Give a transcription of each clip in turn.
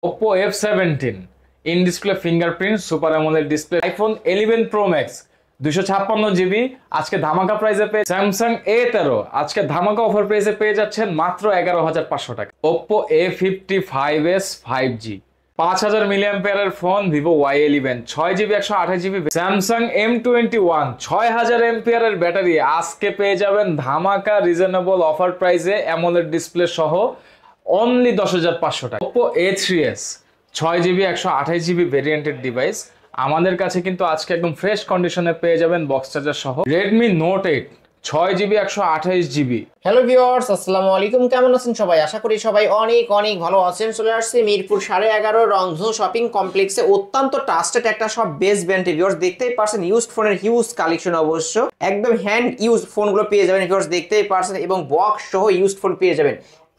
Oppo F17 in display fingerprint super AMOLED display iPhone 11 Pro Max 256 GB আজকে ধামাকা প্রাইসে পেয়ে Samsung A13 আজকে ধামাকা অফার প্রাইসে পেয়ে যাচ্ছেন মাত্র 11,500 টাকা। Oppo A55s 5G 5000 mAh এর phone Vivo Y11 6GB 128GB Samsung M21 6000 mAh এর ব্যাটারি আজকে পেয়ে যাবেন ধামাকা রিজনেবল অফার প্রাইসে AMOLED ডিসপ্লে সহ অনলি 10,500 টাকা। Oppo A3s 6GB 128GB ভেরিয়েন্টের ডিভাইস আমাদের কাছে কিন্তু আজকে একদম ফ্রেশ কন্ডিশনে পেয়ে যাবেন বক্স চার্জার সহ। Redmi Note 8 6GB 128GB। Hello viewers, আসসালামু আলাইকুম। কেমন আছেন সবাই? আশা করি সবাই অনেক অনেক ভালো আছেন। চলে আসছে মিরপুর 11.5 রংধনু শপিং কমপ্লেক্সে অত্যন্ত ট্রাস্টেড একটা সব বেস্ট ব্র্যান্ড। ভিউয়ার্স দেখতেই পারছেন ইউজড ফোনের হিউজ কালেকশন, অবশ্য একদম হ্যান্ড ইউজ ফোনগুলো পেয়ে যাবেন ভিউয়ার্স, দেখতেই পারছেন, এবং বক্স সহ ইউজড ফোন পেয়ে যাবেন।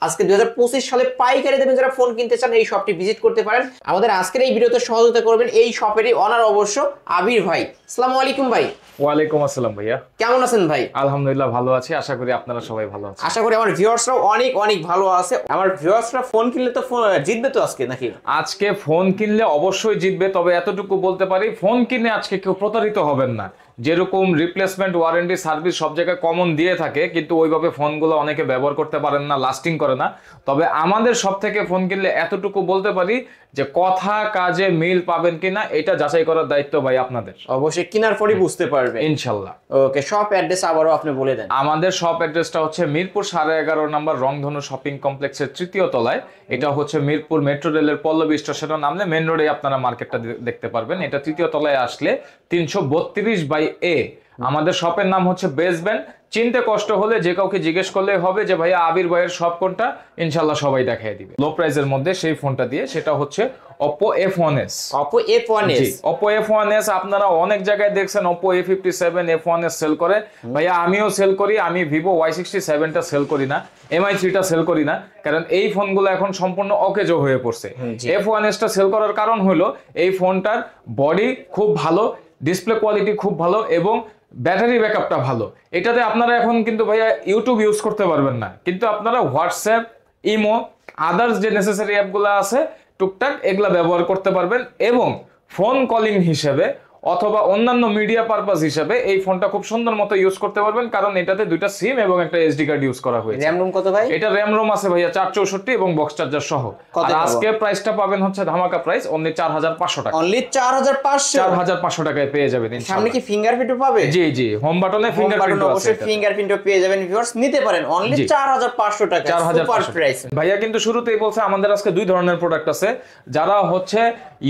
আজকে 2025 সালে পাইকারি দামে যারা ফোন কিনতে চান এই শপটি ভিজিট করতে পারেন। আমাদের আজকের এই ভিডিওতে সহযোগিতা করবেন এই শপেরই অনার অবশ্য আবির ভাই। আসসালামু আলাইকুম ভাই। ওয়ালাইকুম আসসালাম ভাইয়া, কেমন আছেন ভাই? আলহামদুলিল্লাহ ভালো আছি, আশা করি আপনারা সবাই ভালো আছেন। আশা করি আমার ভিউয়ার্সরাও অনেক অনেক ভালো আছে। আমার ভিউয়ার্সরা ফোন কিনলে তো জিতবে তো আজকে নাকি? আজকে ফোন কিনলে অবশ্যই জিতবে, তবে এতটুকু বলতে পারি ফোন কিনে আজকে কেউ প্রতারিত হবেন না। যেরকম রিপ্লেসমেন্ট ওয়ারেন্টি সার্ভিস সব জায়গায় কমন দিয়ে থাকে, কিন্তু ওইভাবে ফোনগুলো অনেকে ব্যবহার করতে পারেন না, লাস্টিং করে না। তবে আমাদের সব থেকে ফোন কিনলে এতটুকু বলতে পারি যে কথা কাজে মিল পাবেন কিনা এটা যাচাই করার দায়িত্ব ভাই আপনাদের। অবশ্যই কেনার পরই বুঝতে পারবে ইনশাল্লাহ। ওকে, শপ অ্যাড্রেস আবারও আপনি বলে দেন। আমাদের শপ অ্যাড্রেসটা হচ্ছে মিরপুর 11.5 নম্বর রংধনু শপিং কমপ্লেক্সের 3য় তলায়। এটা হচ্ছে মিরপুর মেট্রো রেলের পল্লবী স্টেশনের নামলে মেন রোডে আপনারা মার্কেটটা দেখতে পারবেন। এটা 3য় তলায় আসলে 332/A। আমাদের শপের নাম হচ্ছে বেস্ট ব্র্যান্ড। চিনতে কষ্ট হলে যে কাউকে জিজ্ঞেস করলেই হবে যে ভাইয়া আবির ভাইয়ের শপ কোনটা, ইনশাল্লাহ সবাই দেখাই দিবে। লো প্রাইসের মধ্যে সেই ফোনটা দিয়ে, সেটা হচ্ছে Oppo F1s। Oppo F1s, Oppo F1s আপনারা অনেক জায়গায় দেখছেন Oppo A57 F1s সেল করে। ভাইয়া আমিও সেল করি, আমি Vivo Y67 টা সেল করি না, MI3 টা সেল করি না, কারণ এই ফোনগুলো এখন সম্পূর্ণ অকেজো হয়ে পড়ছে। F1s টা সেল করার কারণ হলো এই ফোনটার বডি খুব ভালো, ডিসপ্লে কোয়ালিটি খুব ভালো এবং ব্যাটারি ব্যাকআপটা ভালো। এটাতে আপনারা এখন কিন্তু ভাইয়া ইউটিউব ইউজ করতে পারবেন না, কিন্তু আপনারা হোয়াটসঅ্যাপ, ইমো, আদার্স যে নেসেসারি অ্যাপগুলো আছে টুকটাক এগুলা ব্যবহার করতে পারবেন। এবং ফোন কলিং হিসেবে অথবা অন্যান্য মিডিয়া পারপাস হিসেবে এই ফোনটা খুব সুন্দর মতো ইউজ করতে পারবেন, কারণ এটাতে দুইটা সিম এবং একটা এসডি কার্ড ইউজ করা হয়েছে। র‍্যাম রোম কত ভাই? এটা র‍্যাম রোম আছে ভাইয়া 464 এবং বক্স চার্জার সহ। আর আজকে প্রাইসটা পাবেন হচ্ছে ধামাকা প্রাইস অনলি 4,500 টাকা। অনলি 4,500 টাকায় পেয়ে যাবেন ইনশাআল্লাহ। সামনে কি ফিঙ্গারপ্রিন্টও পাবে? জি জি, হোম বাটনে ফিঙ্গারপ্রিন্ট আছে, অবশ্যই ফিঙ্গারপ্রিন্টও পেয়ে যাবেন ভিউয়ার্স, নিতে পারেন অনলি 4,500 টাকা। Super price. ভাইয়া কিন্তু শুরুতেই বলছে আমাদের আজকে দুই ধরনের প্রোডাক্ট আছে। যারা হচ্ছে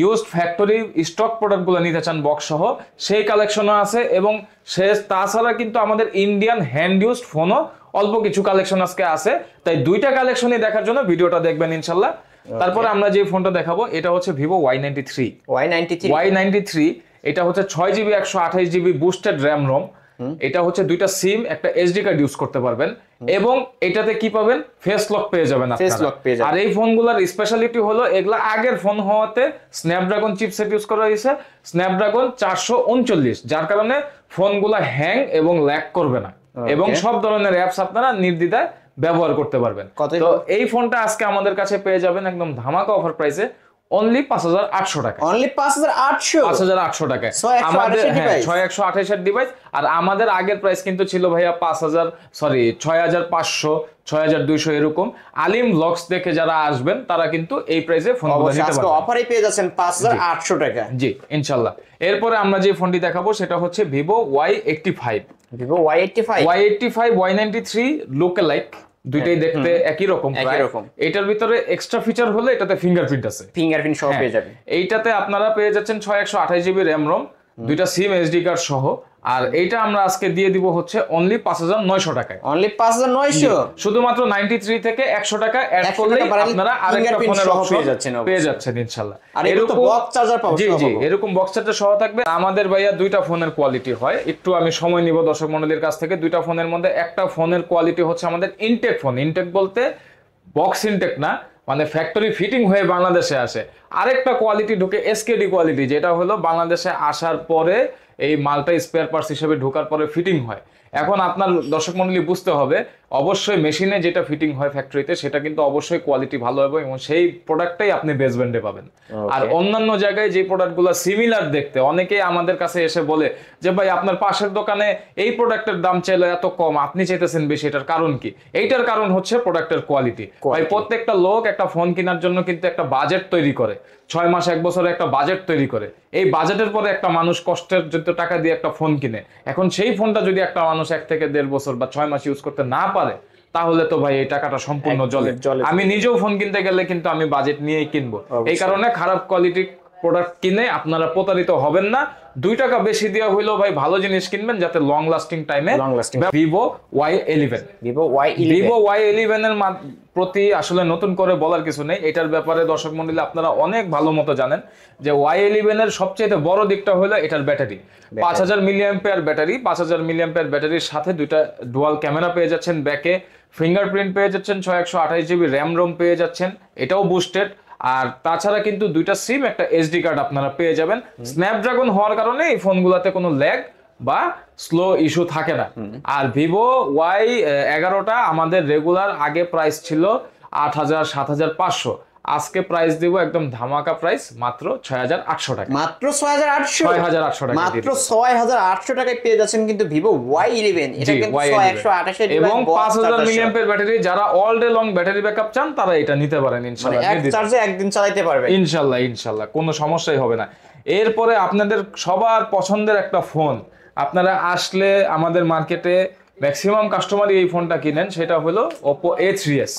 ইউজড ফ্যাক্টরি স্টক প্রোডাক্টগুলো নিতে চান বক্স সহ সেই কালেকশনও আছে, এবং তাছাড়া কিন্তু আমাদের ইন্ডিয়ান হ্যান্ড ইউজড ফোনও অল্প কিছু কালেকশন আজকে আছে। তাই দুইটা কালেকশনই দেখার জন্য ভিডিওটা দেখবেন ইনশাল্লাহ। তারপরে আমরা যে ফোনটা দেখাবো এটা হচ্ছে Vivo Y93। এটা হচ্ছে 6GB 128GB boosted RAM ROM. এটা হচ্ছে দুইটা সিম, একটা এসডি কার্ড ইউজ করতে পারবেন, এবং এটাতে কি পাবেন, ফেস লক পেয়ে যাবেন আপনারা। আর এই ফোনগুলোর স্পেশালিটি হলো এগুলা আগের ফোন হওয়াতে স্ন্যাপড্রাগন চিপসেট ইউজ করা হয়েছে, স্ন্যাপড্রাগন 439, যার কারণে ফোনগুলা হ্যাং এবং ল্যাগ করবে না, এবং সব ধরনের অ্যাপস আপনারা নির্দ্বিধায় ব্যবহার করতে পারবেন। তো এই ফোনটা আজকে আমাদের কাছে পেয়ে যাবেন একদম ধামাকা অফার প্রাইসে অনলি 5,800 টাকা। অনলি 5,800 টাকায় আমাদের 6128 এর ডিভাইস। আর আমাদের আগের প্রাইস কিন্তু ছিল ভাইয়া 6,500, 6,200 এরকম। আলিম ব্লগস দেখে যারা আসবেন তারা কিন্তু এই প্রাইসে ফোনগুলো নিতে পারবেন। অফারে পেয়ে যাচ্ছেন 5,800 টাকা। জি ইনশাআল্লাহ। এরপরে আমরা যে ফোনটি দেখাবো সেটা হচ্ছে Vivo Y85। Y85 Y93 লোকে লাইক দুইটাই দেখতে একই রকম। এটার ভিতরে এক্সট্রা ফিচার হলো এটাতে ফিঙ্গারপ্রিন্ট আছে, ফিঙ্গারপ্রিন্ট সহ পেয়ে যাবেন। এইটাতে আপনারা পেয়ে যাচ্ছেন 128GB র‍্যাম রোম, দুইটা সিম এসডি কার্ড সহ। আর এইটা আমরা আজকে দিয়ে দিব হচ্ছে অনলি 5,900 টাকায়। অনলি 5,900, শুধুমাত্র 93 থেকে 100 টাকা অ্যাড করলে আপনারা আরেকটা ফোনের অপশন পেয়ে যাচ্ছেন ইনশাআল্লাহ। আর এরকম বক্স চার্জার পাবেন। জি জি, এরকম বক্স চার্জার সহ থাকবে। আমাদের ভাইয়া দুইটা ফোনের কোয়ালিটি হয়, একটু আমি সময় নিব দর্শক মণ্ডলীর কাছ থেকে। দুইটা ফোনের মধ্যে একটা ফোনের কোয়ালিটি হচ্ছে আমাদের ইনটেক ফোন, ইনটেক বলতে বক্স ইনটেক না, মানে ফ্যাক্টরি ফিটিং হয়ে বাংলাদেশে আসে। আরেকটা কোয়ালিটি ঢুকে এসকেডি কোয়ালিটি, যেটা হলো বাংলাদেশে আসার পরে এই মালটা স্পেয়ার পার্টস হিসেবে ঢোকার পরে ফিটিং হয়। এখন আপনার দর্শক মণ্ডলী বুঝতে হবে অবশ্যই মেশিনে যেটা ফিটিং হয় ফ্যাক্টরিতে সেটা কিন্তু অবশ্যই কোয়ালিটি ভালো হবে এবং সেই প্রোডাক্টটাই আপনি বেস্ট ব্র্যান্ডে পাবেন। আর অন্যান্য জায়গায় যে প্রোডাক্টগুলো সিমিলার দেখতে, অনেকেই আমাদের কাছে এসে বলে যে ভাই আপনার পাশের দোকানে এই প্রোডাক্টের দাম চাইলে এত কম, আপনি চাইতেছেন বেশি, এটার কারণ কি? এইটার কারণ হচ্ছে প্রোডাক্টের কোয়ালিটি। ভাই প্রত্যেকটা লোক একটা ফোন কেনার জন্য কিন্তু একটা বাজেট তৈরি করে, 6 মাস 1 বছরে একটা বাজেট তৈরি করে। এই বাজেটের পরে একটা মানুষ কষ্টের যত টাকা দিয়ে একটা ফোন কিনে, এখন সেই ফোনটা যদি একটা মানুষ 1 থেকে 1.5 বছর বা 6 মাস ইউজ করতে না পারে, তাহলে তো ভাই এই টাকাটা সম্পূর্ণ জলে। আমি নিজেও ফোন কিনতে গেলে কিন্তু আমি বাজেট নিয়েই কিনবো। এই কারণে খারাপ কোয়ালিটি প্রোডাক্ট কিনে আপনারা প্রতারিত হবেন না। 2 টাকা বেশি দেওয়া হইলেও ভাই ভালো জিনিস কিনবেন যাতে লং লাস্টিং টাইমে। ভিভো Y11, ভিভো Y11 এর প্রতি আসলে নতুন করে বলার কিছু নেই। এটার ব্যাপারে দর্শক মণ্ডলী আপনারা অনেক ভালো মতো জানেন যে Y11 এর সবচেয়ে বড় দিকটা হলো এটার ব্যাটারি। 5000 মিলিঅ্যাম্পিয়ার ব্যাটারি, 5000 মিলিঅ্যাম্পিয়ার ব্যাটারির সাথে দুইটা ডুয়াল ক্যামেরা পেয়ে যাচ্ছেন, ব্যাকে ফিঙ্গারপ্রিন্ট পেয়ে যাচ্ছেন, 628 জিবি র্যাম রোম পেয়ে যাচ্ছেন, এটাও বুস্টেড। আর তাছাড়া কিন্তু দুইটা সিম, একটা এসডি কার্ড আপনারা পেয়ে যাবেন। স্ন্যাপড্রাগন হওয়ার কারণে এই ফোনগুলোতে কোনো ল্যাগ বা স্লো ইস্যু থাকে না। আর ভিভো Y11টা আমাদের রেগুলার আগে প্রাইস ছিল 8000 7500, আজকে প্রাইস দিব একদম ধামাকা প্রাইস মাত্র 6800 টাকা। মাত্র 6800 টাকা, মাত্র 6800 টাকায় পেয়ে যাচ্ছেন কিন্তু ভিভো Y11। এটা কিন্তু 128 এর এবং 5000 মিলিঅ্যাম্পিয়ার ব্যাটারি। যারা all day long battery backup চান তারা এটা নিতে পারেন ইনশাআল্লাহ। এক চার্জে একদিন চালাতে পারবেন ইনশাআল্লাহ কোনো সমস্যাই হবে না। এরপরে আপনাদের সবার পছন্দের একটা ফোন, আপনারা আসলে আমাদের মার্কেটে ম্যাক্সিমাম কাস্টমারই এই ফোনটা কিনেন, সেটা হলো Oppo A3s।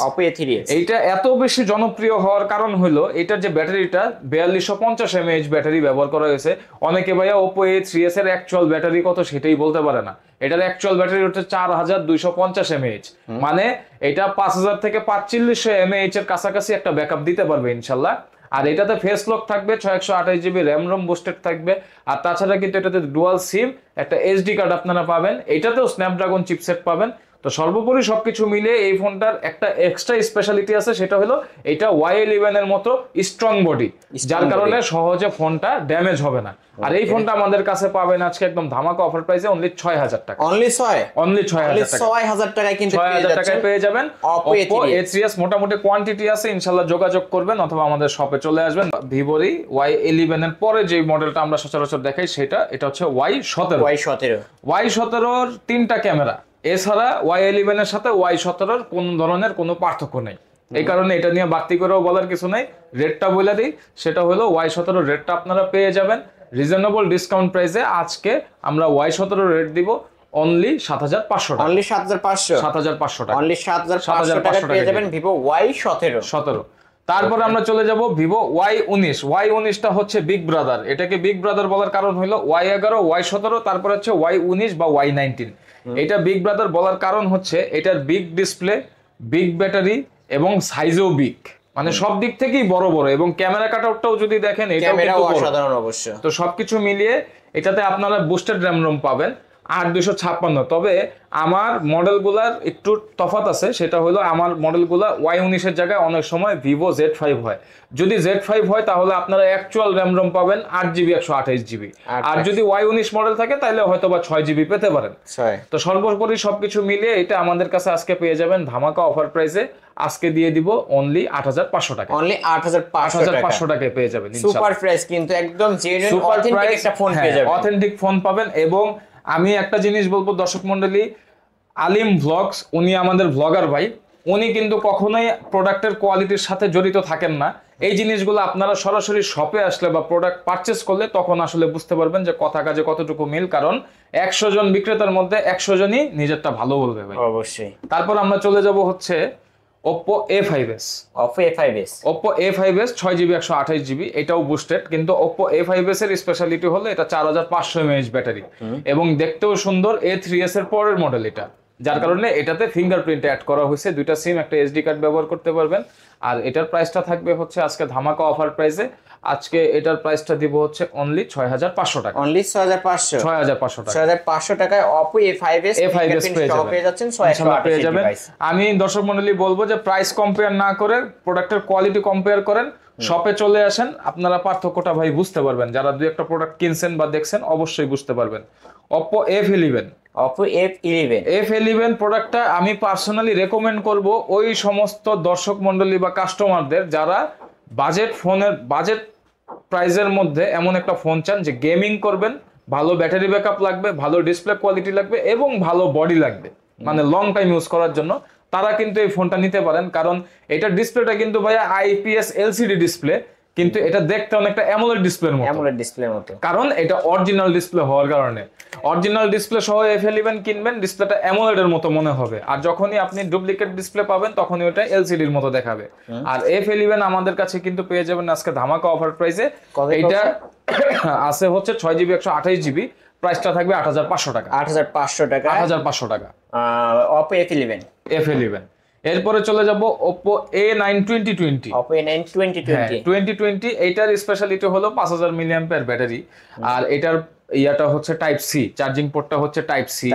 এইটা এত বেশি জনপ্রিয় হওয়ার কারণ হলো এটার যে ব্যাটারিটা 4250 mAh ব্যাটারি ব্যবহার করা হয়েছে। অনেকে ভাইয়া Oppo A3s এর অ্যাকচুয়াল ব্যাটারি কত সেটাই বলতে পারে না। এটার অ্যাকচুয়াল ব্যাটারি হচ্ছে 4250 mAh, মানে এটা 5000 থেকে 4500 mAh এর কাছাকাছি একটা ব্যাকআপ দিতে পারবে ইনশাল্লাহ। আর এটাতে ফেস লক থাকবে, 628 জিবি র্যাম রোম বুস্টেড থাকবে। আর তাছাড়া কিন্তু এটাতে ডুয়াল সিম, একটা এসডি কার্ড আপনারা পাবেন, এটাতেও স্ন্যাপড্রাগন চিপসেট পাবেন। তো সর্বোপরি সবকিছু মিলিয়ে এই ফোনটার একটা এক্সট্রা স্পেশালিটি আছে, সেটা হলো এটা Y11 এর মতো স্ট্রং বডি, যার কারণে সহজে ফোনটা ড্যামেজ হবে না। আর এই ফোনটা আমাদের কাছে পাবেন আজকে একদম ধামাকা অফার প্রাইসে অনলি 6000 টাকা। অনলি 6000 টাকায় কিন্তু 6000 টাকায় পেয়ে যাবেন Oppo A3s। মোটামুটি কোয়ান্টিটি আছে, ইনশাআল্লাহ যোগাযোগ করবেন অথবা আমাদের শপে চলে আসবেন। ভিভোরই Y11 এর পরে যে মডেলটা আমরা সচরাচর দেখাই এটা হচ্ছে Y17। Y17 এর 3টা ক্যামেরা, এছাড়া Y11 এর সাথে Y17 এর কোন ধরনের কোনো পার্থক্য নেই। এই কারণে এটা নিয়ে বাড়তি করেও বলার কিছু নাই। রেটটা বলে দিই, সেটা হলো Y17 রেটটা আপনারা পেয়ে যাবেন রিজনেবল ডিসকাউন্ট প্রাইসে। আজকে আমরা Y17 রেট দিব অনলি 7500 টাকা। অনলি 7500 টাকা। অনলি 7500 টাকা পেয়ে যাবেন ভিভো Y17। তারপরে আমরা চলে যাব ভিভো Y19টা হচ্ছে বিগ ব্রাদার। এটাকে বিগ ব্রাদার বলার কারণ হলো Y11, Y17, তারপর হচ্ছে Y19 বা Y19। এটা বিগ ব্রাদার বলার কারণ হচ্ছে এটার বিগ ডিসপ্লে, বিগ ব্যাটারি এবং সাইজও বিগ, মানে সব দিক থেকেই বড় এবং ক্যামেরা কাটআউটটাও যদি দেখেন এটাও অসাধারণ অবশ্য। তো সবকিছু মিলিয়ে এটাতে আপনারা বুস্টেড র্যাম রোম পাবেন 8256। তবে আমার মডেলগুলার একটু তফাৎ আছে, সেটা হলো আমার মডেলগুলা Y19 এর জায়গায় অনেক সময় ভিভো Z5 হয়। যদি Z5 হয় তাহলে আপনারা অ্যাকচুয়াল র্যাম রোম পাবেন 8GB 128GB। আর যদি Y19 মডেল থাকে তাহলে হয়তো বা 6GB পেতে পারেন। তো সর্বোপরি সবকিছু মিলিয়ে এটা আমাদের কাছে আজকে পেয়ে যাবেন ধামাকা অফার প্রাইসে। আজকে দিয়ে দিব অনলি 8500 টাকা। অনলি 8500 টাকায় পেয়ে যাবেন সুপার প্রাইস, কিন্তু একদম জেনুইন অথেন্টিক একটা ফোন পেয়ে যাবেন। অথেন্টিক ফোন পাবেন। এবং আমি একটা জিনিস বলবো দর্শক মন্ডলী, আলিম ভ্লগস, উনি আমাদের ভ্লগার ভাই, উনি কিন্তু কখনোই প্রোডাক্টের কোয়ালিটির সাথে জড়িত থাকেন না। এই জিনিসগুলো আপনারা সরাসরি শপে আসলে বা প্রোডাক্ট পারচেস করলে তখন আসলে বুঝতে পারবেন যে কথা কাজে কতটুকু মিল। কারণ 100 জন বিক্রেতার মধ্যে 100 জনই নিজেরটা ভালো বলবে ভাই। অবশ্যই। তারপর আমরা চলে যাব হচ্ছে Oppo A5s। Oppo A5s 6GB 128GB, এটাও বুস্টেড। কিন্তু Oppo A5s এর স্পেশালিটি হলো এটা 4500 mAh ব্যাটারি এবং দেখতেও সুন্দর। A3s এর পরের মডেল এটা, যার কারণে এটাতে ফিঙ্গারপ্রিন্ট অ্যাড করা হয়েছে। দুইটা সিম, একটা এসডি কার্ড ব্যবহার করতে পারবেন। আর এটার প্রাইসটা থাকবে হচ্ছে আজকে ধামাকা অফার প্রাইসে। আজকে এটার প্রাইসটা দিব হচ্ছে অনলি 6500 টাকা। অনলি 6500 টাকা। 6500 টাকায় Oppo A5s পেয়ে যাচ্ছেন 628 পেয়ে যাবেন। আমি দর্শক মণ্ডলী বলবো যে প্রাইস কম্পেয়ার না করে প্রোডাক্টের কোয়ালিটি কম্পেয়ার করেন, শপে চলে আসেন, আপনারা পার্থক্যটা ভাই বুঝতে পারবেন। যারা দুই একটা প্রোডাক্ট কিনছেন বা দেখছেন অবশ্যই বুঝতে পারবেন। Oppo F11 Oppo F11 F11 প্রোডাক্টটা আমি পার্সোনালি রেকমেন্ড করব ওই সমস্ত দর্শক মণ্ডলী বা কাস্টমারদের যারা বাজেট প্রাইজের মধ্যে এমন একটা ফোন চান যে গেমিং করবেন, ভালো ব্যাটারি ব্যাকআপ লাগবে, ভালো ডিসপ্লে কোয়ালিটি লাগবে এবং ভালো বডি লাগবে, মানে লং টাইম ইউজ করার জন্য তারা কিন্তু এই ফোনটা নিতে পারেন। কারণ এটা ডিসপ্লেটা কিন্তু ভাইয়া আইপিএস এলসিডি ডিসপ্লে, কিন্তু এটা দেখতে অনেকটা অ্যামোলেড ডিসপ্লের মতো। কারণ এটা অরিজিনাল ডিসপ্লে হওয়ার কারণে, অরিজিনাল ডিসপ্লে সহ F11 কিনবেন, ডিসপ্লেটা অ্যামোলেডের মতো মনে হবে, আর যখনই আপনি ডুপ্লিকেট ডিসপ্লে পাবেন তখনই ওটা এলসিডির মতো দেখাবে। আর F11 আমাদের কাছে কিন্তু পেয়ে যাবেন আজকে ধামাকা অফার প্রাইসে। এটা আছে হচ্ছে 6GB 128GB, প্রাইসটা থাকবে 8500 টাকা। 8500 টাকা Oppo F11। এরপরে চলে যাব Oppo A9 2020। Oppo A9 2020 এইটার স্পেশালিটি হলো 5000 mAh ব্যাটারি, আর এটার ইয়াটা হচ্ছে টাইপ সি, চার্জিং পোর্টটা হচ্ছে টাইপ সি।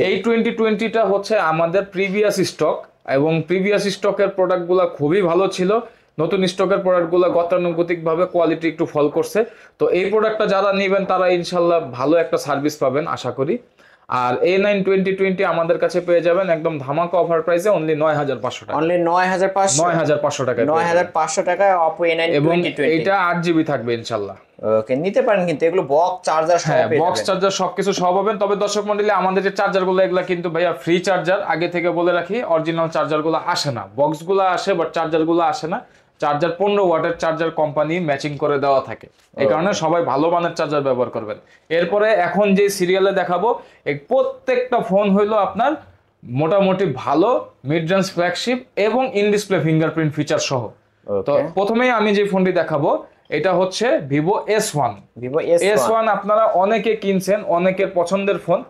এই 2020টা হচ্ছে আমাদের প্রিভিয়াস স্টক, এবং প্রিভিয়াস স্টকের প্রোডাক্টগুলো খুবই ভালো ছিল। নতুন স্টকের প্রোডাক্টগুলো গতানুগতিকভাবে কোয়ালিটি একটু ফল করছে। তো এই প্রোডাক্টটা যারা নেবেন তারা ইনশাল্লাহ ভালো একটা সার্ভিস পাবেন আশা করি। আর A9 2020 আমাদের কাছে পেয়ে যাবেন একদম ধামাকা অফার প্রাইসে অনলি 9500 টাকা। অনলি 9500 টাকা, 9500 টাকায় Oppo A9 2020। এটা 8GB থাকবে ইনশাআল্লাহ। ওকে, নিতে পারেন, কিন্তু এগুলো বক্স চার্জার সহ পেয়ে যাবেন। বক্স চার্জার সবকিছু সহ পাবেন। তবে দর্শক মণ্ডলী, আমাদের যে চার্জারগুলো এগুলা কিন্তু ভাইয়া ফ্রি চার্জার, আগে থেকে বলে রাখি। অরিজিনাল চার্জারগুলো আসে না, বক্সগুলো আসে বাট চার্জারগুলো আসে না। চার্জার 15 ওয়াটের চার্জার কোম্পানি ম্যাচিং করে দেওয়া থাকে, এই কারণে সবাই ভালো মানের চার্জার ব্যবহার করবেন। এরপরে এখন যে সিরিয়ালে দেখাবো এই প্রত্যেকটা ফোন হইলো আপনার মোটামুটি ভালো মিড রেঞ্জ ফ্ল্যাগশিপ এবং ইন ডিসপ্লে ফিঙ্গারপ্রিন্ট ফিচার সহ। তো প্রথমেই আমি যে ফোনটি দেখাবো এটা হচ্ছে Vivo S1। আপনারা অনেকে কিনছেন, অনেকের পছন্দের ফোন।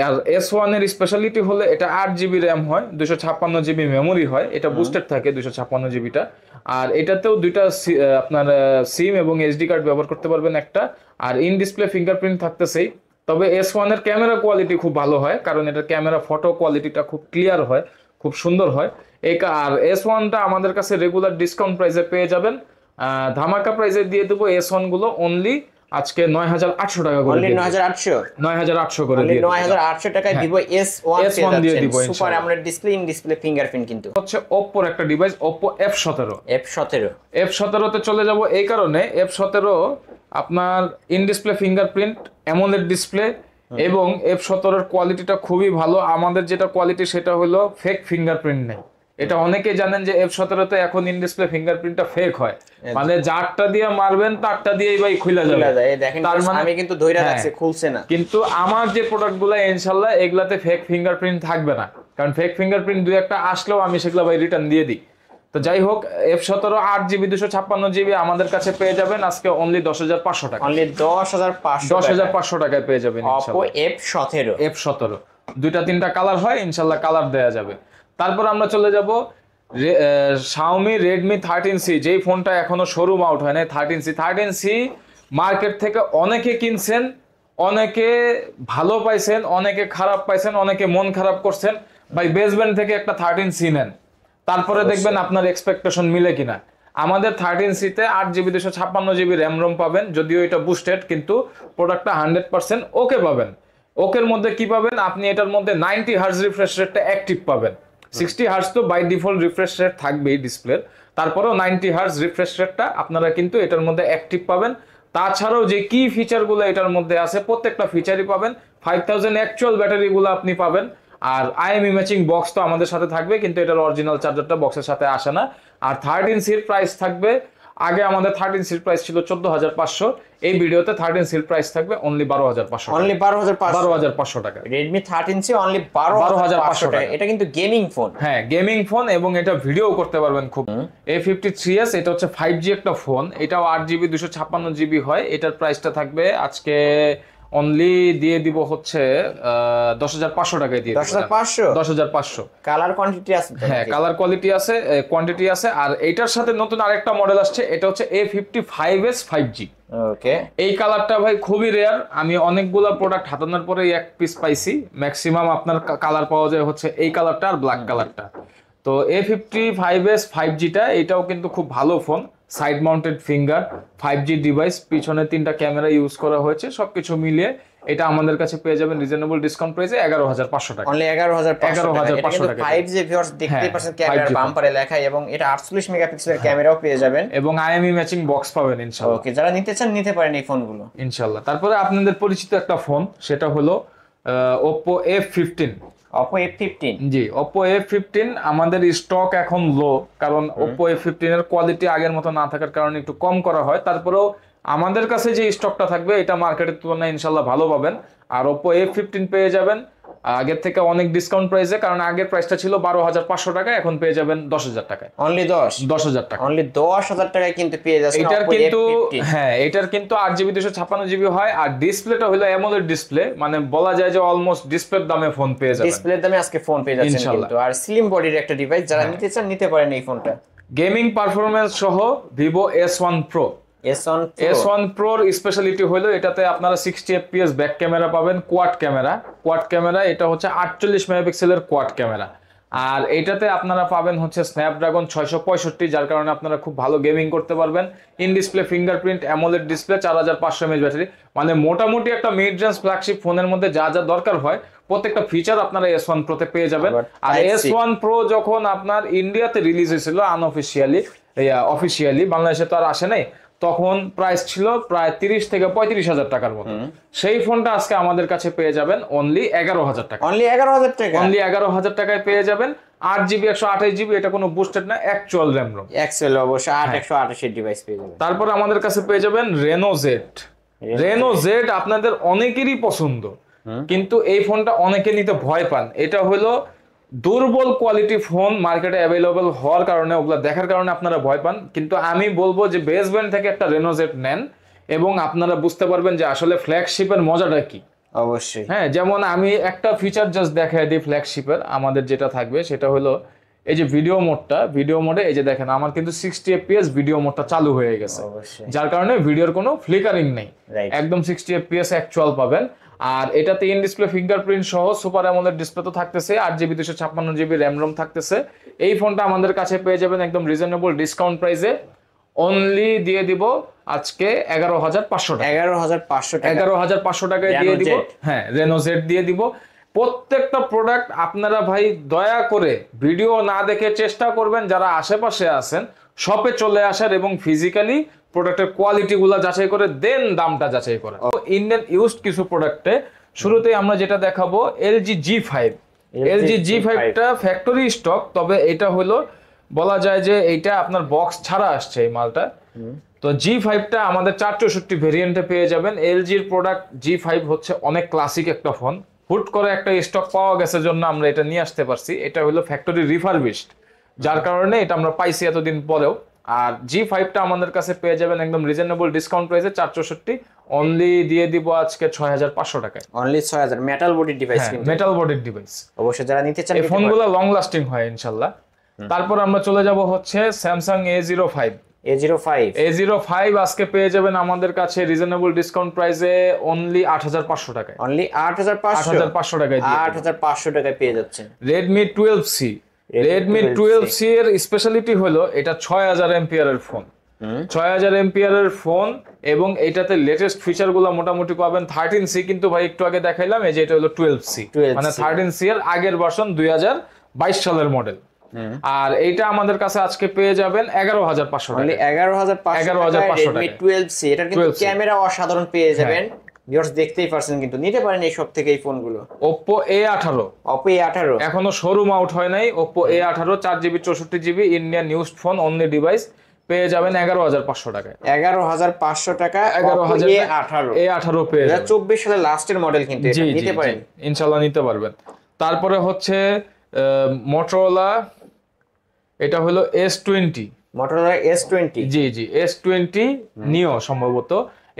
আর S1 এর স্পেশালিটি হলো এটা 8GB র্যাম হয়, 256GB মেমোরি হয়, এটা বুস্টেড থাকে 256GBটা। আর এটাতেও দুইটা আপনার সিম এবং এসডি কার্ড ব্যবহার করতে পারবেন একটা, আর ইন ডিসপ্লে ফিঙ্গারপ্রিন্ট থাকতেছেই। তবে S1 এর ক্যামেরা কোয়ালিটি খুব ভালো হয়, কারণ এটা ক্যামেরা ফটো কোয়ালিটিটা খুব ক্লিয়ার হয়, খুব সুন্দর হয়। আর S1টা আমাদের কাছে রেগুলার ডিসকাউন্ট প্রাইসে পেয়ে যাবেন। ধামাকা প্রাইসে দিয়ে দেবো S1 গুলো অনলি আজকে 9800 টাকা করে। 9800 করে দিয়ে 9800 টাকায় Vivo S1 দিয়ে দিব super AMOLED display, in display fingerprint. কিন্তু হচ্ছে Oppo এর একটা ডিভাইস Oppo F17 তে চলে যাব এই কারণে, F17 আপনার in display fingerprint, AMOLED display এবং F17 এর কোয়ালিটিটা খুবই ভালো। আমাদের যেটা কোয়ালিটি সেটা হলো ফেক ফিঙ্গারপ্রিন্ট নেই। এটা অনেকেই জানেন যে F17 তে এখন ইন ডিসপ্লে ফিঙ্গারপ্রিন্টটা ফেক হয়, মানে যারটা দিয়ে মারবেন তারটা দিয়েই ভাই খুলে যাবে। তার মানে আমি কিন্তু ধইরা রাখছি, খুলছে না। কিন্তু আমার যে প্রোডাক্টগুলো ইনশাআল্লাহ এগুলাতে ফেক ফিঙ্গারপ্রিন্ট থাকবে না, কারণ ফেক ফিঙ্গারপ্রিন্ট দুই একটা আসলেও আমি সেগুলো ভাই রিটার্ন দিয়ে দিই। তো যাই হোক, F17 8GB 256GB আমাদের কাছে পেয়ে যাবেন আজকে অনলি 10500 টাকা। অনলি 10500 টাকায় পেয়ে যাবেন Oppo F17। দুইটা তিনটা কালার হয়, ইনশাআল্লাহ কালার দেয়া যাবে। তারপর আমরা চলে যাব Xiaomi Redmi 13C, যেই ফোনটা এখনো শোরুম আউট হয় না। 13C মার্কেট থেকে অনেকে কিনছেন, অনেকে ভালো পাইছেন, অনেকে খারাপ পাইছেন, অনেকে মন খারাপ করছেন। ভাই বেসব্যান্ড থেকে একটা 13C নেন, তারপরে দেখবেন আপনার এক্সপেকটেশন মিলে কিনা। আমাদের 13C তে 8GB 256GB র্যাম রোম পাবেন, যদিও এটা বুস্টেড, কিন্তু প্রোডাক্টটা 100% ওকে পাবেন। ওকের মধ্যে কি পাবেন আপনি? এটার মধ্যে 90 হার্জ রিফ্রেশ রেটটা অ্যাক্টিভ পাবেন। 60 হার্জ তো বাই ডিফল্ট রিফ্রেশ রেট থাকবেই ডিসপ্লের, তারপরেও 90 হার্জ রিফ্রেশ রেটটা আপনারা কিন্তু এটার মধ্যে অ্যাক্টিভ পাবেন। তাছাড়াও যে কি ফিচারগুলো এটার মধ্যে আছে প্রত্যেকটা ফিচারই পাবেন। 5000 অ্যাকচুয়াল ব্যাটারিগুলো আপনি পাবেন। আর আইএমই ম্যাচিং বক্স তো আমাদের সাথে থাকবে, কিন্তু এটার অরিজিনাল চার্জারটা বক্সের সাথে আসে না। আর 13Cর প্রাইস থাকবে, আগে আমাদের 13Cর প্রাইস ছিল 14500, এই ভিডিওতে 13Cর প্রাইস থাকবে অনলি 12500। অনলি 12500 টাকা। Redmi 13C অনলি 12500 টাকা। এটা কিন্তু গেমিং ফোন। হ্যাঁ, গেমিং ফোন, এবং এটা ভিডিও করতে পারবেন খুব। A53s, এটা হচ্ছে 5G একটা ফোন, এটাও 8GB 256GB হয়। এটার প্রাইসটা থাকবে আজকে অনলি দিয়ে দিব হচ্ছে 10500 টাকায় দিয়ে 10500। কালার কোয়ান্টিটি আছে? হ্যাঁ, কালার কোয়ালিটি আছে, কোয়ান্টিটি আছে। আর এটার সাথে নতুন আরেকটা মডেল আসছে, এটা হচ্ছে A55s 5G। ওকে, এই কালারটা ভাই খুবই রেয়ার, আমি অনেকগুলা প্রোডাক্ট হাতানোর পরে এক পিস পাইছি। ম্যাক্সিমাম আপনার কালার পাওয়া যায় হচ্ছে এই কালারটা আর ব্ল্যাক কালারটা। তো A55s 5Gটা এটাও কিন্তু খুব ভালো phone, side mounted finger 5G device, পিছনে 3টা ক্যামেরা ইউজ করা হয়েছে। সবকিছু মিলিয়ে এটা আমাদের কাছে পেয়ে যাবেন রিজনেবল ডিসকাউন্ট প্রাইসে 11,500 টাকা। অনলি 11,500 টাকা। 11,500 টাকা। 5G ভিউয়ার্স দেখতেই পাচ্ছেন ক্যামেরার 5G বাম্পারে লেখা, এবং এটা 48 মেগাপিক্সেলের ক্যামেরাও পেয়ে যাবেন এবং আইএমই ম্যাচিং বক্স পাবেন ইনশাআল্লাহ। ওকে, যারা নিতে চান নিতে পারেন এই ফোনগুলো ইনশাআল্লাহ। তারপরে আপনাদের পরিচিত একটা ফোন, সেটা হলো Oppo F15। Oppo F15, জি, Oppo F15 আমাদের স্টক এখন লো, কারণ Oppo F15 এর কোয়ালিটি আগের মতো না থাকার কারণে একটু কম করা হয়। তারপরেও আমাদের কাছে যে স্টকটা থাকবে এটা মার্কেটের তুলনায় ইনশাআল্লাহ ভালো পাবেন। আর Oppo F15 পেয়ে যাবেন আগের থেকে অনেক ডিসকাউন্ট প্রাইসে, কারণ আগের প্রাইসটা ছিল 12,500 টাকা, এখন পেয়ে যাবেন 10,000 টাকায়। অনলি 10,000 টাকা। অনলি 10,000 টাকায় কিন্তু পেয়ে যাচ্ছেন এটার Oppo কিন্তু F15। হ্যাঁ, এটার কিন্তু 8GB 256GB হয়, আর ডিসপ্লেটা হলো অ্যামোলেড ডিসপ্লে, মানে বলা যায় যে অলমোস্ট ডিসপ্লের দামে ফোন পেয়ে যাবেন। ডিসপ্লের দামে আজকে ফোন পেয়ে যাচ্ছেন ইনশাআল্লাহ। কিন্তু, আর স্লিম বডির একটা ডিভাইস, যারা নিতে চান নিতে পারেন এই ফোনটা। গেমিং পারফরম্যান্স সহ Vivo S1 Pro। S1 Proর স্পেশালিটি হলো এটাতে আপনারা 60 fps ব্যাক ক্যামেরা পাবেন, কোয়াড ক্যামেরা, এটা হচ্ছে 48 মেগাপিক্সেলের কোয়াড ক্যামেরা। আর এটাতে আপনারা পাবেন হচ্ছে স্ন্যাপড্রাগন 665, যার কারণে আপনারা খুব ভালো গেমিং করতে পারবেন। In display fingerprint AMOLED display, 4500 mAh battery, মানে মোটামুটি একটা মিড রেঞ্জ ফ্ল্যাগশিপ ফোনের মধ্যে যা যা দরকার হয় প্রত্যেকটা ফিচার আপনারা S1 Pro তে পেয়ে যাবেন। আর S1 Pro যখন আপনার ইন্ডিয়াতে রিলিজ হয়েছিল অফিসিয়ালি, বাংলাদেশে তো আর আসে নাই, তখন প্রাইস ছিল প্রায় 30 থেকে 35,000 টাকার মতো। সেই ফোনটা আজকে আমাদের কাছে পেয়ে যাবেন অনলি 11,000 টাকা। অনলি 11,000 টাকা। অনলি 11,000 টাকায় পেয়ে যাবেন 8GB 128GB, এটা কোনো বুস্টেড না, অ্যাকচুয়াল র্যাম রোম। এক্সেল অবশ্য 8/128 এর ডিভাইস পেয়ে যাবেন। তারপর আমাদের কাছে পেয়ে যাবেন Reno Z। আপনাদের অনেকেরই পছন্দ, কিন্তু এই ফোনটা অনেকে নিতে ভয় পান। এটা হলো দুর্বল কোয়ালিটি ফোন মার্কেটে অ্যাভেলেবল হওয়ার কারণে, ওগুলা দেখার কারণে আপনারা ভয় পান, কিন্তু আমি বলবো যে বেস ব্র্যান্ড থেকে একটা Reno Z নেন এবং আপনারা বুঝতে পারবেন যে আসলে ফ্ল্যাগশিপের মজাটা কি। অবশ্যই। হ্যাঁ, যেমন আমি একটা ফিচার জাস্ট দেখাই দিই ফ্ল্যাগশিপের। আমাদের যেটা থাকবে সেটা হলো এই যে ভিডিও মোডে এই যে দেখেন আমার কিন্তু 60 fps ভিডিও মোডটা চালু হয়ে গেছে, যার কারণে ভিডিওর কোনো ফ্লিকারিং নেই, একদম 60 fps অ্যাকচুয়াল পাবেন। আর এটাতে ইন ডিসপ্লে ফিঙ্গারপ্রিন্ট সহ সুপার অ্যামোলেড ডিসপ্লে তো থাকতেছে, 8GB 256GB র্যাম রোম থাকতেছে। এই ফোনটা আমাদের কাছে পেয়ে যাবেন একদম রিজনেবল ডিসকাউন্ট প্রাইসে, অনলি দিয়ে দিব আজকে 11,500 টাকা। 11,500 টাকায় দিয়ে দিব। হ্যাঁ, Reno Z দিয়ে দিব। প্রত্যেকটা প্রোডাক্ট আপনারা ভাই দয়া করে ভিডিও না দেখে চেষ্টা করবেন, যারা আশেপাশে আছেন শপে চলে আসার এবং ফিজিক্যালি প্রোডাক্টের কোয়ালিটি গুলা যাচাই করে দেন দামটা যাচাই করে। ইন্ডিয়ান ইউজড কিছু প্রোডাক্টে শুরুতেই আমরা যেটা দেখাবো LG G5। LG G5টা ফ্যাক্টরি স্টক, তবে এটা হলো বলা যায় যে এইটা আপনার বক্স ছাড়া আসছে এই মালটা। তো G5টা আমাদের 464 ভেরিয়েন্টে পেয়ে যাবেন। LGর প্রোডাক্ট G5 হচ্ছে অনেক ক্লাসিক একটা ফোন, হুট করে একটা স্টক পাওয়া গেছে জন্য আমরা এটা নিয়ে আসতে পারছি। এটা হলো ফ্যাক্টরি রিফারবিশড, যার কারণে এটা আমরা পাইছি এতদিন পরেও। আর G5টা আমাদের কাছে পেয়ে যাবেন একদম রিজনেবল ডিসকাউন্ট প্রাইসে 464, অনলি দিয়ে দিব আজকে 6,500 টাকায়। অনলি 6,000। মেটাল বডির ডিভাইস কিন্তু, মেটাল বডির ডিভাইস। অবশ্যই যারা নিতে চান এই ফোনগুলো লং লাস্টিং হয় ইনশাআল্লাহ। তারপর আমরা চলে যাব হচ্ছে Samsung A05 আজকে পেয়ে যাবেন আমাদের কাছে রিজনেবল ডিসকাউন্ট প্রাইসে অনলি 8,500 টাকায়। অনলি 8,500 টাকায় 8,500 টাকায় পেয়ে যাচ্ছেন। Redmi 12C এর স্পেশালিটি হলো এটা 6,000 এমপিআর ফোন, 6,000 এমপিআর ফোন, এবং এটাতে লেটেস্ট ফিচার গুলো মোটামুটি পাবেন। 13C কিন্তু ভাই একটু আগে দেখাইলাম, এই যে এটা হলো 12C, মানে 13C এর আগের ভার্সন 2022 সালের মডেল। আর এইটা আমাদের কাছে আজকে পেয়ে যাবেন 11,500 টাকা। 11,500 টাকা Redmi 12C। এটার কিন্তু ক্যামেরা অসাধারণ পেয়ে যাবেন, ভিউয়ার্স দেখতেই পারছেন, কিন্তু নিতে পারেন এই সব থেকে এই ফোনগুলো। Oppo A18 এখনো শোরুম আউট হয় নাই। Oppo A18 4GB 64GB Indian used phone, only device পেয়ে যাবেন 11,500 টাকায়। 11,500 টাকা A18 পেয়ে যাবেন। 2024 সালের লাস্টের মডেল, কিন্তু এটা নিতে পারেন ইনশাআল্লাহ, নিতে পারবেন। তারপরে হচ্ছে Motorola, এটা হলো Motorola S20। জি S20 Neo সম্ভবত।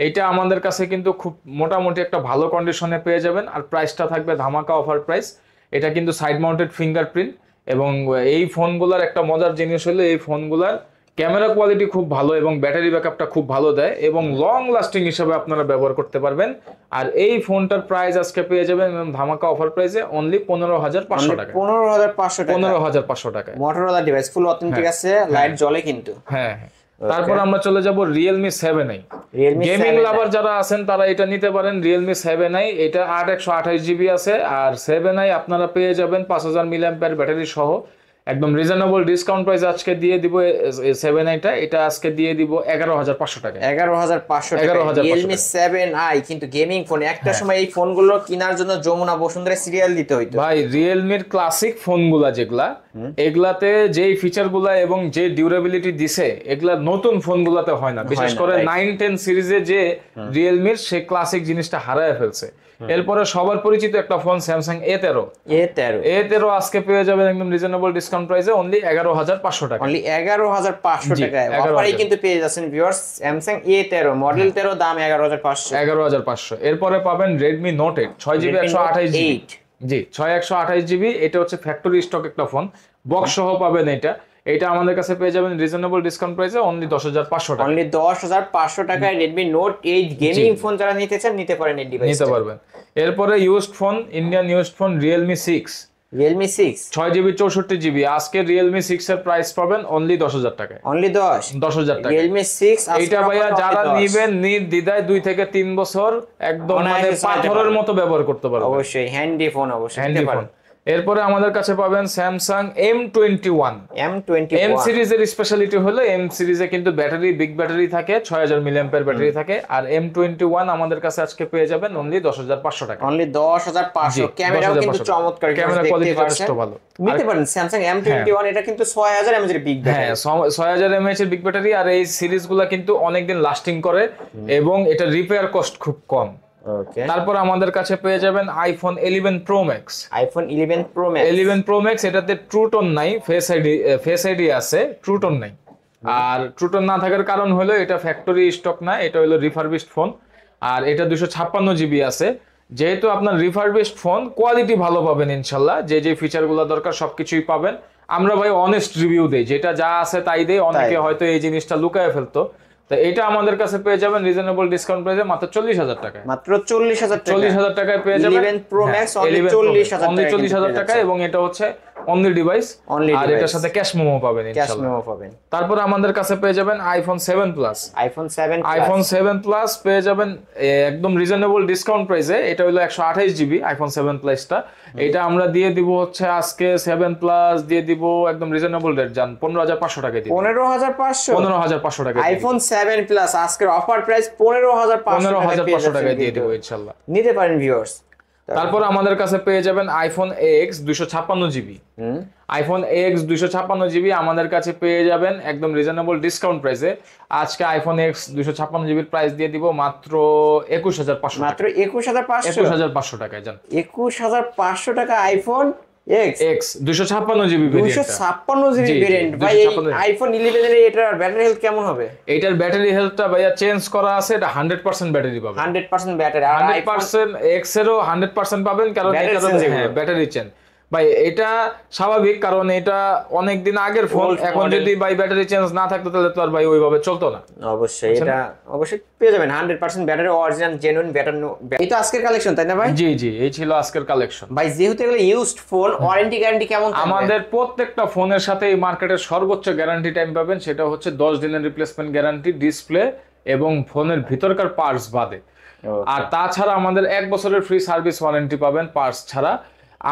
এইটা আমাদের কাছে কিন্তু খুব মোটামুটি একটা ভালো কন্ডিশনে পেয়ে যাবেন, আর প্রাইসটা থাকবে ধামাকা অফার প্রাইস। এটা কিন্তু সাইড মাউন্টেড ফিঙ্গারপ্রিন্ট, এবং এই ফোনগুলোর একটা মজার জিনিস হলো এই ফোনগুলোর ক্যামেরা কোয়ালিটি খুব ভালো এবং ব্যাটারি ব্যাকআপটা খুব ভালো দেয়, এবং লং লাস্টিং হিসেবে আপনারা ব্যবহার করতে পারবেন। আর এই ফোনটার প্রাইস আজকে পেয়ে যাবেন ধামাকা অফার প্রাইসে অনলি 15,500 টাকা। 15,500 টাকা। 15,500 টাকা। Motorola ডিভাইস ফুল অথেন্টিক আছে, লাইট জ্বলে কিন্তু। হ্যাঁ, তারপর আমরা চলে যাব Realme 7i। Realme gaming 7i লাভার যারা আছেন তারা এটা নিতে পারেন। Realme 7i এটা 8 128 GB আছে, আর 7i আপনারা পেয়ে যাবেন 5000 mAh ব্যাটারি সহ একদম রিজনেবল ডিসকাউন্ট প্রাইস আজকে দিয়ে দিব। 7i এটা আজকে দিয়ে দিব 11500 টাকা। 11500 টাকা 11500 Realme 7i, কিন্তু গেমিং ফোন। একটা সময় এই ফোনগুলো কেনার জন্য যমুনা বসুন্ধরা সিরিয়াল দিতে হইতো ভাই। রিয়েলমির ক্লাসিক ফোনগুলা যেগুলা, এগুলাতে যেই ফিচারগুলা এবং যে ডিউরেবিলিটি দিছে এগুলা নতুন ফোনগুলাতে হয় না। বিশেষ করে 9 10 সিরিজে যে রিয়েলমির সেই ক্লাসিক জিনিসটা হারায় ফেলছে। এরপরে সবার পরিচিত একটা ফোন স্যামসাং A13 আজকে পেয়ে যাবেন একদম রিজনেবল ডিসকাউন্ট প্রাইসে অনলি 11500 টাকা। অনলি 11500 টাকায় অফারে কিন্তু পেয়ে যাচ্ছেন ভিউয়ার্স স্যামসাং A13 মডেল 13, দাম 11500। এরপরে পাবেন Redmi Note 8 6GB 128GB। জি 128GB। এটা হচ্ছে ফ্যাক্টরি স্টক একটা ফোন, বক্স সহ পাবেন এটা। এটা আমাদের কাছে পেয়ে যাবেন রিজনেবল ডিসকাউন্ট প্রাইসে অনলি 10500 টাকা। অনলি 10500 টাকায় Redmi Note 8 গেমিং ফোন যারা নিতে চান নিতে পারেন এই ডিভাইসটা। নিতে পারবেন। এরপরে used phone, Indian used phone Realme 6 6GB 64GB। আজকে Realme 6 এর প্রাইস পাবেন অনলি 10000 টাকায়। অনলি 10000 টাকা Realme 6 এইটা ভাইয়া যারা নেবেন নির্দ্বিধায় 2 থেকে 3 বছর একদম মানে পাথরের মতো ব্যবহার করতে পারবেন। অবশ্যই হ্যান্ডি ফোন, অবশ্যই নিতে পারেন। এরপরে আমাদের কাছে পাবেন স্যামসাং M21 M সিরিজের স্পেশালিটি হলো M সিরিজে কিন্তু ব্যাটারি বিগ ব্যাটারি থাকে, 6000 mAh ব্যাটারি থাকে। আর M21 আমাদের কাছে আজকে পেয়ে যাবেন অনলি 10500 টাকা। অনলি 10500। ক্যামেরাও কিন্তু চমৎকার, ক্যামেরা কোয়ালিটি যথেষ্ট ভালো। নিতে পারেন স্যামসাং M21। এটা কিন্তু 6000 mAh এর বিগ ব্যাটারি। হ্যাঁ 6000 mAh এর বিগ ব্যাটারি। আর এই সিরিজগুলো কিন্তু অনেকদিন লাস্টিং করে এবং এটা রিপেয়ার কস্ট খুব কম। ওকে। তারপর আমাদের কাছে পেয়ে যাবেন iPhone 11 Pro Max। 11 Pro Max এটাতে ট্রু টোন নাই, ফেস আইডি আছে, ট্রু টোন নাই। আর ট্রু টোন না থাকার কারণ হলো এটা ফ্যাক্টরি স্টক না, এটা হলো রিফারবিশড ফোন। আর এটা 256GB আছে। যেহেতু আপনার রিফারবিশড ফোন, কোয়ালিটি ভালো পাবেন ইনশাল্লাহ। যে ফিচারগুলো দরকার সবকিছুই পাবেন। আমরা ভাই অনেস্ট রিভিউ দেই, যেটা যা আছে তাই দেই। অনেকে হয়তো এই জিনিসটা লুকায় ফেলতো, তো এটা আমাদের কাছে পেয়ে যাবেন রিজনেবল ডিসকাউন্ট প্রাইসে মাত্র 40000 টাকায়। মাত্র 40000 টাকা। 40000 টাকায় পেয়ে যাবেন 11 Pro Max অনলি 40000 টাকা। এবং এটা হচ্ছে অনলি ডিভাইস, আর এটার সাথে ক্যাশ মেমো পাবেন ইনশাআল্লাহ। তারপর আমাদের কাছে পেয়ে যাবেন iPhone 7 Plus। iPhone 7 Plus পেয়ে যাবেন একদম রিজনেবল ডিসকাউন্ট প্রাইসে। এটা হলো 128GB iPhone 7 Plus টা। এটা আমরা দিয়ে দিব হচ্ছে আজকে 7 Plus দিয়ে দিব একদম রিজনেবল রেট, জান 15500 টাকায় দিব। 15500 টাকা iPhone 7 Plus আজকের অফার প্রাইস 15500 টাকায় দিয়ে দিব ইনশাআল্লাহ। নিতে পারেন ভিউয়ার্স। তারপর আমাদের কাছে পেয়ে যাবেন iPhone X 256GB। iPhone X 256GB আমাদের কাছে পেয়ে যাবেন একদম রিজনেবল ডিসকাউন্ট প্রাইসে। আজকে iPhone X 256GB এর প্রাইস দিয়ে দিব মাত্র 21500। মাত্র 21500 টাকায় জান। 21500 টাকা iPhone X 256GB variant. 256GB variant. ভাই iPhone 11 এর এটার ব্যাটারি হেলথ কেমন হবে? এটার ব্যাটারি হেলথটা ভাইয়া চেঞ্জ করা আছে, এটা 100% ব্যাটারি পাবেন। 100% ব্যাটারি। আর 100% X এরও 100% পাবেন, কারণ এটা ব্যাটারি চেঞ্জ। ভাই এটা স্বাভাবিক, কারণ এটা অনেক দিন আগের ফোন। এখন যদি ভাই ব্যাটারি চেঞ্জ না থাকতো তাহলে তো আর ভাই ওইভাবে চলতো না। অবশ্যই এটা অবশ্যই পেয়ে যাবেন 100% ব্যাটারি, অরিজিনাল জেনুইন ব্যাটারি। এই তো আজকের কালেকশন, তাই না ভাই? জি এই ছিল আজকের কালেকশন। ভাই যেহেতু এগুলো ইউজড ফোন, ওয়ারেন্টি গ্যারান্টি কেমন থাকবে? আমাদের প্রত্যেকটা ফোনের সাথে এই মার্কেটের সর্বোচ্চ গ্যারান্টি টাইম পাবেন, সেটা হচ্ছে 10 দিনের রিপ্লেসমেন্ট গ্যারান্টি, ডিসপ্লে এবং ফোনের ভিতরকার পার্টস বাদে। আর তাছাড়া আমাদের 1 বছরের ফ্রি সার্ভিস ওয়ারেন্টি পাবেন পার্টস ছাড়া।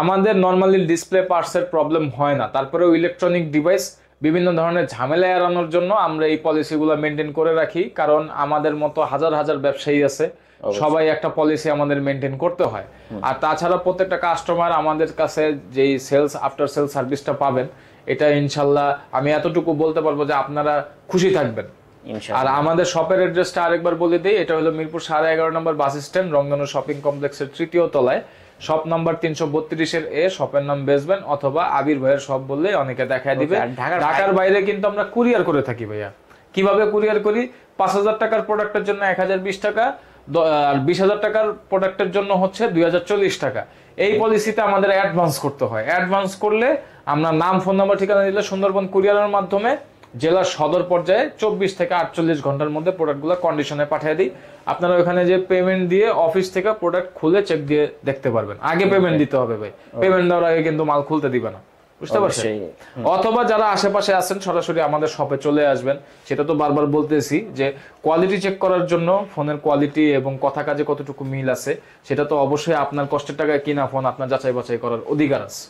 আমাদের নরমালি ডিসপ্লে পার্টসের প্রবলেম হয় না, তারপরেও ইলেকট্রনিক ডিভাইস বিভিন্ন ধরনের ঝামেলা এড়ানোর জন্য আমরা এই পলিসিগুলো মেনটেন করে রাখি। কারণ আমাদের মতো হাজার হাজার ব্যবসায়ী আছে, সবাই একটা পলিসি আমাদের মেনটেন করতে হয়। আর তাছাড়া প্রত্যেকটা কাস্টমার আমাদের কাছে যেই সেলস আফটার সেল সার্ভিসটা পাবেন, এটা ইনশাল্লাহ আমি এতটুকু বলতে পারবো যে আপনারা খুশি থাকবেন। আর আমাদের শপের অ্যাড্রেসটা আরেকবার বলে দিই, এটা হলো মিরপুর 11.5 নম্বর বাস স্ট্যান্ড, রংধনু শপিং কমপ্লেক্সের 3য় তলায়, শপ নাম্বার 332 এ। শপের নাম বেসবেন অথবা আবির ভাইয়ের শপ বললে অনেকে দেখায় দিবে। ঢাকার বাইরে কিন্তু আমরা কুরিয়ার করে থাকি ভাইয়া। কিভাবে কুরিয়ার করি? 5000 টাকার প্রোডাক্টের জন্য 1020 টাকা, আর 20000 টাকার প্রোডাক্টের জন্য হচ্ছে 2040 টাকা। এই পলিসিতে আমাদের অ্যাডভান্স করতে হয়। অ্যাডভান্স করলে আমরা নাম, ফোন নাম্বার, ঠিকানা দিলে সুন্দরবন কুরিয়ারের মাধ্যমে জেলার সদর পর্যায়ে 24 থেকে 48 ঘন্টার মধ্যে প্রোডাক্টগুলো কন্ডিশনে পাঠিয়ে দিই। আপনারা ওখানে যে পেমেন্ট দিয়ে অফিস থেকে প্রোডাক্ট খুলে চেক দিয়ে দেখতে পারবেন। আগে পেমেন্ট দিতে হবে ভাই, পেমেন্ট দেওয়ার আগে কিন্তু মাল খুলতে দিবে না। বুঝতে পারছেন? অবশ্যই। অথবা যারা আশেপাশে আছেন সরাসরি আমাদের শপে চলে আসবেন। সেটা তো বারবার বলতেছি যে কোয়ালিটি চেক করার জন্য ফোনের কোয়ালিটি এবং কথা কাজে কতটুকু মিল আছে সেটা তো অবশ্যই আপনার কষ্টের টাকায় কিনা ফোন আপনার যাচাই বাছাই করার অধিকার আছে।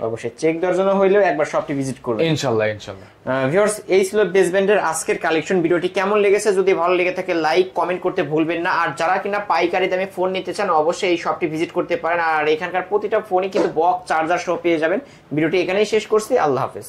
অবশ্যই চেক দেওয়ার জন্য হইলেও একবার শপটি ভিজিট করবেন ইনশাল্লাহ ইনশাল্লাহ। ভিউয়ার্স, এই ছিল বেস্ট ব্র্যান্ডের আজকের কালেকশন। ভিডিওটি কেমন লেগেছে যদি ভালো লেগে থাকে লাইক কমেন্ট করতে ভুলবেন না। আর যারা কিনা পাইকারি দামে ফোন নিতে চান অবশ্যই এই শপটি ভিজিট করতে পারেন। আর এখানকার প্রতিটা ফোনই কিন্তু বক্স চার্জার সহ পেয়ে যাবেন। ভিডিওটি এখানেই শেষ করছি, আল্লাহ হাফেজ।